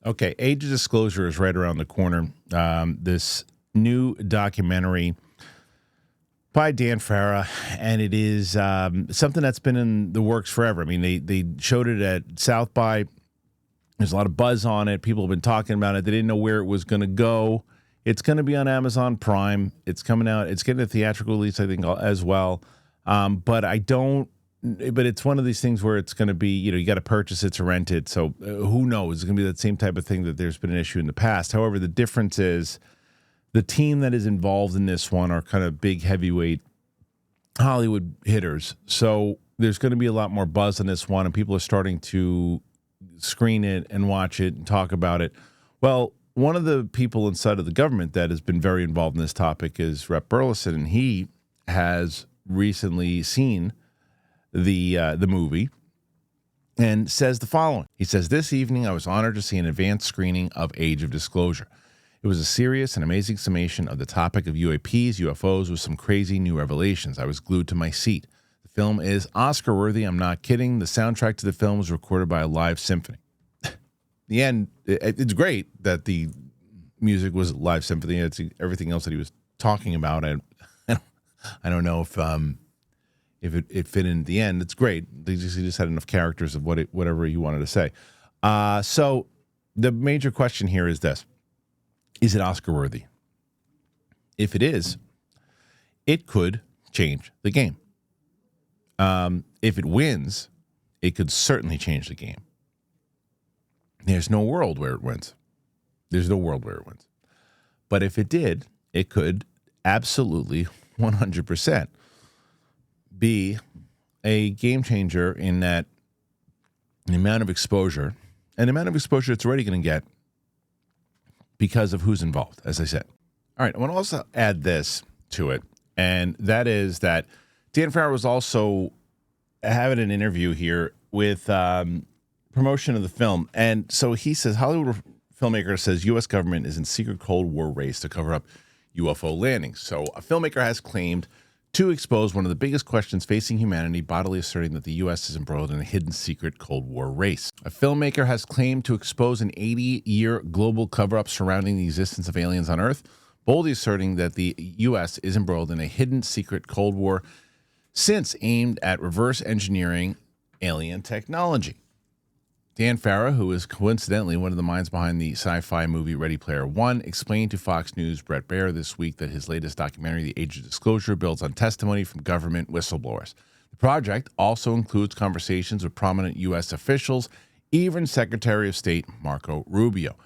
Okay, Age of Disclosure is right around the corner. This new documentary by Dan Farah, and it is something that's been in the works forever. I mean, they showed it at South by. There's a lot of buzz on it. People have been talking about it. They didn't know where it was going to go. It's going to be on Amazon Prime. It's coming out. It's getting a theatrical release, I think, as well. But it's one of these things where it's going to be, you got to purchase it to rent it. So who knows? It's going to be that same type of thing that there's been an issue in the past. However, the difference is the team that is involved in this one are kind of big, heavyweight Hollywood hitters. So there's going to be a lot more buzz on this one, and people are starting to screen it and watch it and talk about it. Well, one of the people inside of the government that has been very involved in this topic is Rep. Burlison, and he has recently seen the movie and says the following. He says, "This evening I was honored to see an advanced screening of Age of Disclosure. It was a serious and amazing summation of the topic of UAPs, UFOs, with some crazy new revelations. I was glued to my seat. The film is Oscar-worthy. I'm not kidding. The soundtrack to the film was recorded by a live symphony." The end, it's great that the music was live symphony. It's everything else that he was talking about. I don't know if it fit in at the end. It's great. He just had enough characters of whatever he wanted to say. So the major question here is this. Is it Oscar worthy? If it is, it could change the game. If it wins, it could certainly change the game. There's no world where it wins. But if it did, it could absolutely 100% be a game changer in that the amount of exposure it's already going to get because of who's involved, as I said. All right, I want to also add this to it, and that is that Dan Farah was also having an interview here with promotion of the film. And so he says, Hollywood filmmaker says U.S. government is in secret Cold War race to cover up UFO landings. So a filmmaker has claimed to expose one of the biggest questions facing humanity, bodily asserting that the U.S. is embroiled in a hidden secret Cold War race. A filmmaker has claimed to expose an 80-year global cover-up surrounding the existence of aliens on Earth, boldly asserting that the U.S. is embroiled in a hidden secret Cold War since aimed at reverse engineering alien technology. Dan Farah, who is coincidentally one of the minds behind the sci-fi movie Ready Player One, explained to Fox News' Brett Baer this week that his latest documentary, The Age of Disclosure, builds on testimony from government whistleblowers. The project also includes conversations with prominent U.S. officials, even Secretary of State Marco Rubio.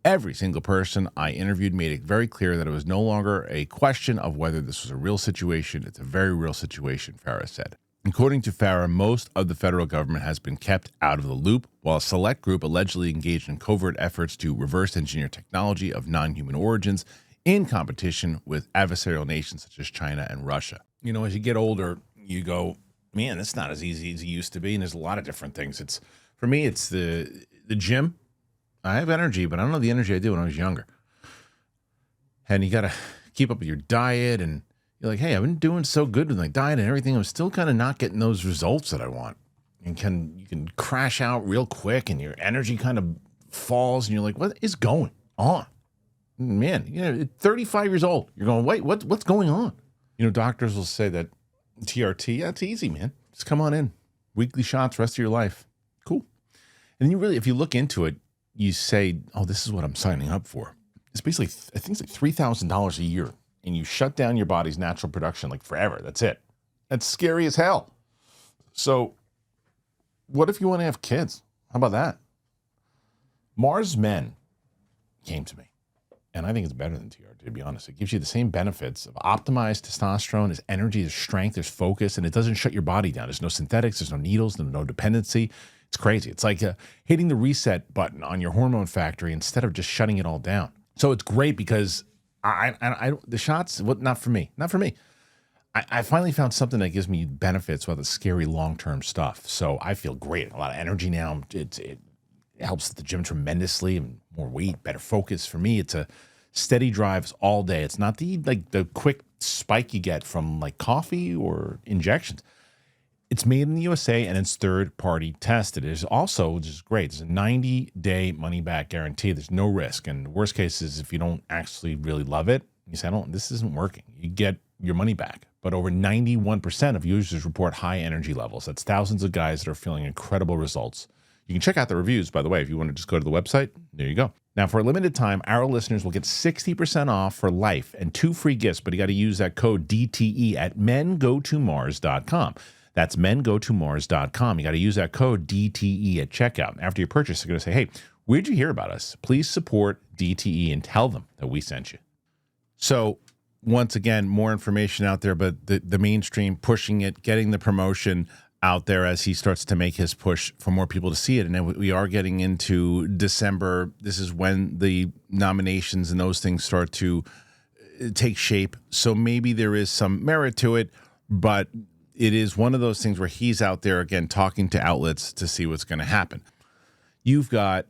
Every single person I interviewed made it very clear that it was no longer a question of whether this was a real situation. It's a very real situation, Farah said. According to Farah, most of the federal government has been kept out of the loop, while a select group allegedly engaged in covert efforts to reverse engineer technology of non-human origins in competition with adversarial nations such as China and Russia. As you get older, you go, man, it's not as easy as it used to be, and there's a lot of different things. For me, it's the gym. I have energy, but I don't know the energy I did when I was younger. And you got to keep up with your diet, and you're like, hey, I've been doing so good with my diet and everything. I'm still kind of not getting those results that I want. And you can crash out real quick, and your energy kind of falls, and you're like, what is going on? Man, 35 years old. You're going, wait, what's going on? Doctors will say that TRT, yeah, it's easy, man. Just come on in. Weekly shots, rest of your life. Cool. And you really, if you look into it, you say, oh, this is what I'm signing up for. It's basically, I think it's like $3,000 a year. And you shut down your body's natural production like forever. That's it. That's scary as hell. So what if you want to have kids? How about that? Mars Men came to me, and I think it's better than TRT, to be honest. It gives you the same benefits of optimized testosterone. There's energy, there's strength, there's focus, and it doesn't shut your body down. There's no synthetics, there's no needles, there's no dependency. It's crazy. It's like hitting the reset button on your hormone factory instead of just shutting it all down. So it's great because the shots, not for me. I finally found something that gives me benefits without the scary long-term stuff. So I feel great. A lot of energy now. It helps at the gym tremendously. And more weight, better focus. For me, it's a steady drives all day. It's not the quick spike you get from like coffee or injections. It's made in the USA and it's third-party tested. It's also, which is great, there's a 90-day money-back guarantee. There's no risk. And the worst case is if you don't actually really love it, you say, this isn't working. You get your money back. But over 91% of users report high energy levels. That's thousands of guys that are feeling incredible results. You can check out the reviews, by the way, if you want to just go to the website. There you go. Now, for a limited time, our listeners will get 60% off for life and 2 free gifts, but you got to use that code DTE at mengotomars.com. That's mengotomars.com. You got to use that code DTE at checkout. After you purchase, they're going to say, hey, where'd you hear about us? Please support DTE and tell them that we sent you. So once again, more information out there, but the mainstream pushing it, getting the promotion out there as he starts to make his push for more people to see it. And then we are getting into December. This is when the nominations and those things start to take shape. So maybe there is some merit to it, but it is one of those things where he's out there, again, talking to outlets to see what's going to happen. You've got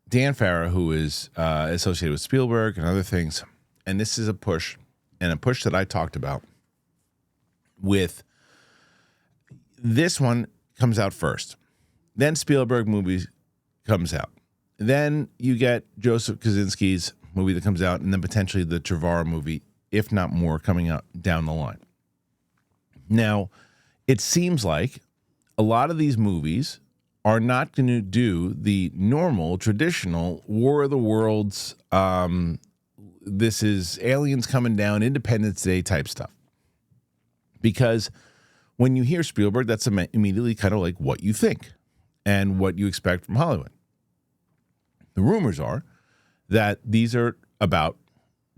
Dan Farah, who is associated with Spielberg and other things, and this is a push, and a push that I talked about with this one comes out first. Then Spielberg movie comes out. Then you get Joseph Kosinski's movie that comes out, and then potentially the Trevorrow movie, if not more, coming out down the line. Now, it seems like a lot of these movies are not going to do the normal, traditional War of the Worlds, this is aliens coming down, Independence Day type stuff. Because when you hear Spielberg, that's immediately kind of like what you think and what you expect from Hollywood. The rumors are that these are about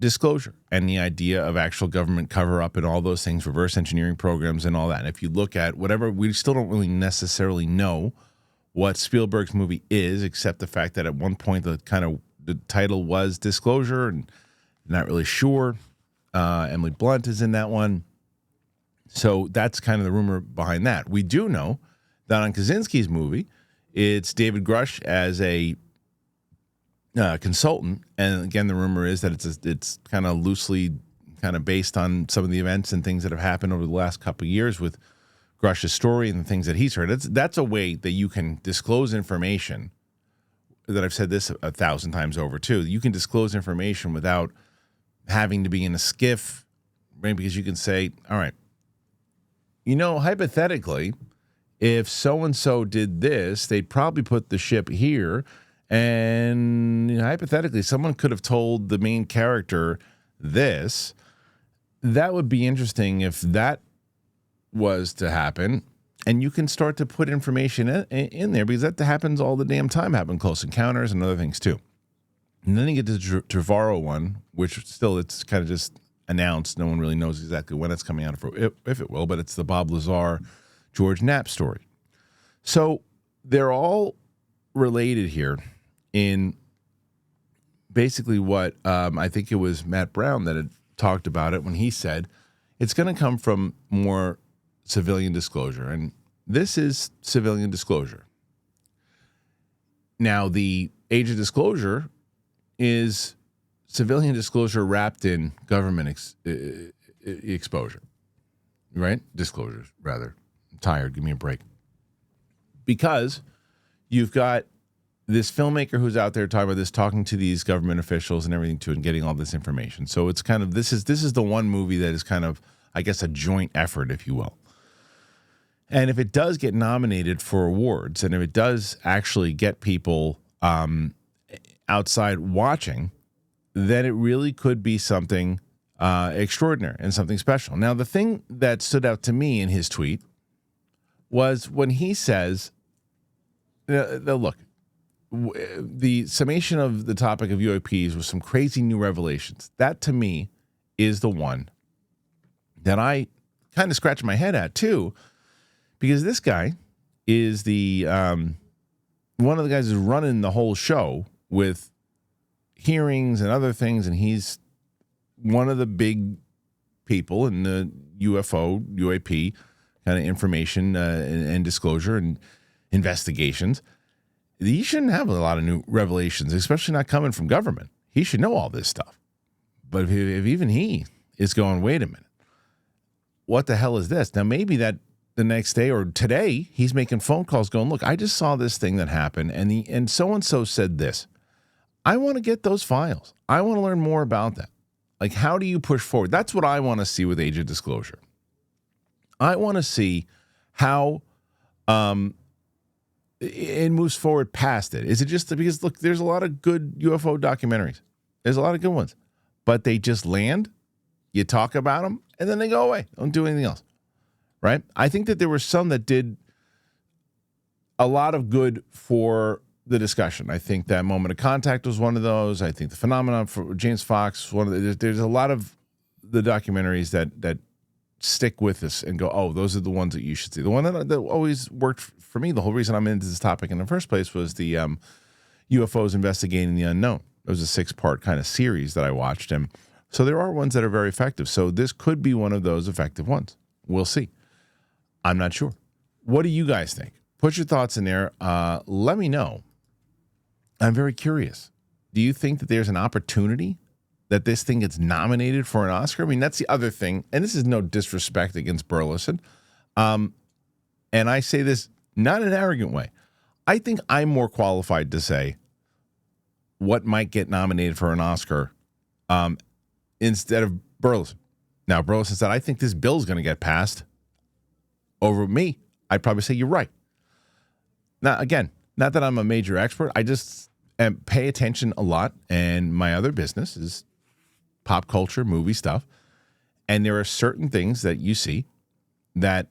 disclosure and the idea of actual government cover-up and all those things, reverse engineering programs and all that. And if you look at whatever, we still don't really necessarily know what Spielberg's movie is, except the fact that at one point the title was Disclosure, and not really sure. Emily Blunt is in that one. So that's kind of the rumor behind that. We do know that on Kosinski's movie, it's David Grush as a consultant, and again, the rumor is that it's kind of loosely kind of based on some of the events and things that have happened over the last couple of years with Grush's story and the things that he's heard. That's a way that you can disclose information. That I've said this 1,000 times over too. You can disclose information without having to be in a skiff, right? Because you can say, all right, hypothetically, if so and so did this, they'd probably put the ship here. And hypothetically, someone could have told the main character this. That would be interesting if that was to happen. And you can start to put information in there because that happens all the damn time. Happen Close Encounters and other things too. And then you get the Trevorrow one, which still it's kind of just announced. No one really knows exactly when it's coming out, if it will. But it's the Bob Lazar, George Knapp story. So they're all related here in basically what I think it was Matt Brown that had talked about it when he said it's going to come from more civilian disclosure. And this is civilian disclosure. Now, the age of disclosure is civilian disclosure wrapped in government exposure, right? Disclosures, rather. I'm tired. Give me a break. Because you've got this filmmaker who's out there talking about this, talking to these government officials and everything too, and getting all this information. So it's kind of, this is the one movie that is kind of, I guess, a joint effort, if you will. And if it does get nominated for awards, and if it does actually get people outside watching, then it really could be something extraordinary and something special. Now, the thing that stood out to me in his tweet was when he says, look, the summation of the topic of UAPs was some crazy new revelations. That, to me, is the one that I kind of scratch my head at, too, because this guy is the one of the guys who's running the whole show with hearings and other things, and he's one of the big people in the UAP kind of information and disclosure and investigations. He shouldn't have a lot of new revelations, especially not coming from government. He should know all this stuff. But if even he is going, wait a minute, what the hell is this? Now, maybe that the next day or today, he's making phone calls going, look, I just saw this thing that happened, and so-and-so said this. I want to get those files. I want to learn more about that. Like, how do you push forward? That's what I want to see with age of disclosure. I want to see how it moves forward past it. Is it just because, look, there's a lot of good UFO documentaries. There's a lot of good ones. But they just land, you talk about them, and then they go away. Don't do anything else. Right? I think that there were some that did a lot of good for the discussion. I think that Moment of Contact was one of those. I think the Phenomenon for James Fox, there's a lot of the documentaries that stick with us and go, oh, those are the ones that you should see. The one that always worked for me, the whole reason I'm into this topic in the first place, was the UFOs Investigating the Unknown. It was a 6-part kind of series that I watched. And so there are ones that are very effective. So this could be one of those effective ones. We'll see. I'm not sure. What do you guys think? Put your thoughts in there. Let me know. I'm very curious. Do you think that there's an opportunity that this thing gets nominated for an Oscar? I mean, that's the other thing. And this is no disrespect against Burlison. And I say this not in an arrogant way. I think I'm more qualified to say what might get nominated for an Oscar instead of Burlison. Now, Burlison said, I think this bill's going to get passed over me. I'd probably say you're right. Now, again, not that I'm a major expert. I just pay attention a lot, and my other business is pop culture, movie stuff. And there are certain things that you see that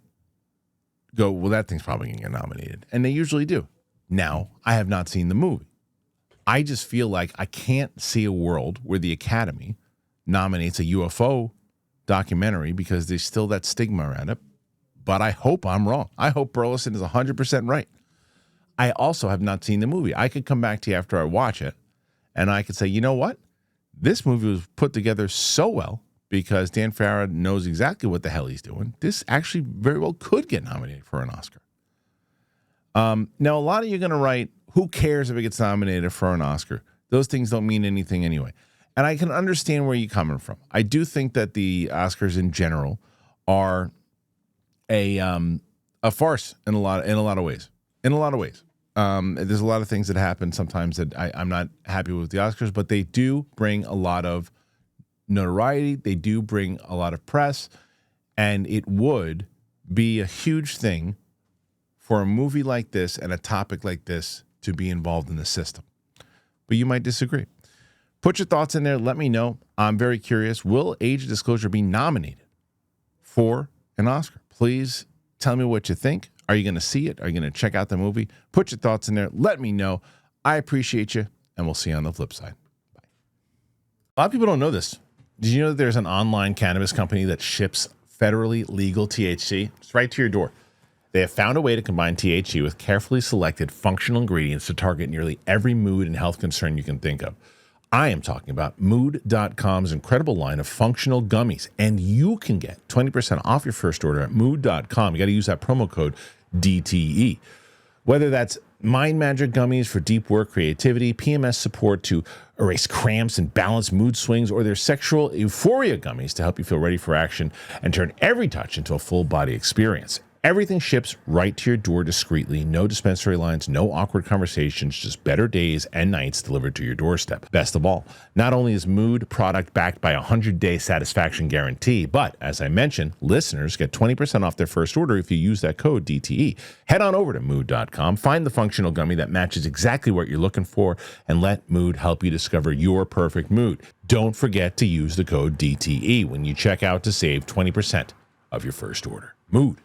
go, well, that thing's probably going to get nominated. And they usually do. Now, I have not seen the movie. I just feel like I can't see a world where the Academy nominates a UFO documentary because there's still that stigma around it. But I hope I'm wrong. I hope Burlison is 100% right. I also have not seen the movie. I could come back to you after I watch it, and I could say, you know what? This movie was put together so well because Dan Farah knows exactly what the hell he's doing. This actually very well could get nominated for an Oscar. Now, a lot of you are going to write, who cares if it gets nominated for an Oscar? Those things don't mean anything anyway. And I can understand where you're coming from. I do think that the Oscars in general are a farce in a lot of ways. There's a lot of things that happen sometimes that I'm not happy with the Oscars, but they do bring a lot of notoriety. They do bring a lot of press, and it would be a huge thing for a movie like this and a topic like this to be involved in the system. But you might disagree. Put your thoughts in there. Let me know. I'm very curious. Will Age of Disclosure be nominated for an Oscar? Please tell me what you think. Are you going to see it? Are you going to check out the movie? Put your thoughts in there. Let me know. I appreciate you, and we'll see you on the flip side. Bye. A lot of people don't know this. Did you know that there's an online cannabis company that ships federally legal THC? It's right to your door. They have found a way to combine THC with carefully selected functional ingredients to target nearly every mood and health concern you can think of. I am talking about Mood.com's incredible line of functional gummies, and you can get 20% off your first order at Mood.com. You got to use that promo code DTE. Whether that's Mind Magic gummies for deep work creativity, PMS support to erase cramps and balance mood swings, or their sexual euphoria gummies to help you feel ready for action and turn every touch into a full body experience. Everything ships right to your door discreetly. No dispensary lines, no awkward conversations, just better days and nights delivered to your doorstep. Best of all, not only is Mood product backed by a 100-day satisfaction guarantee, but as I mentioned, listeners get 20% off their first order if you use that code DTE. Head on over to Mood.com, find the functional gummy that matches exactly what you're looking for, and let Mood help you discover your perfect mood. Don't forget to use the code DTE when you check out to save 20% of your first order. Mood.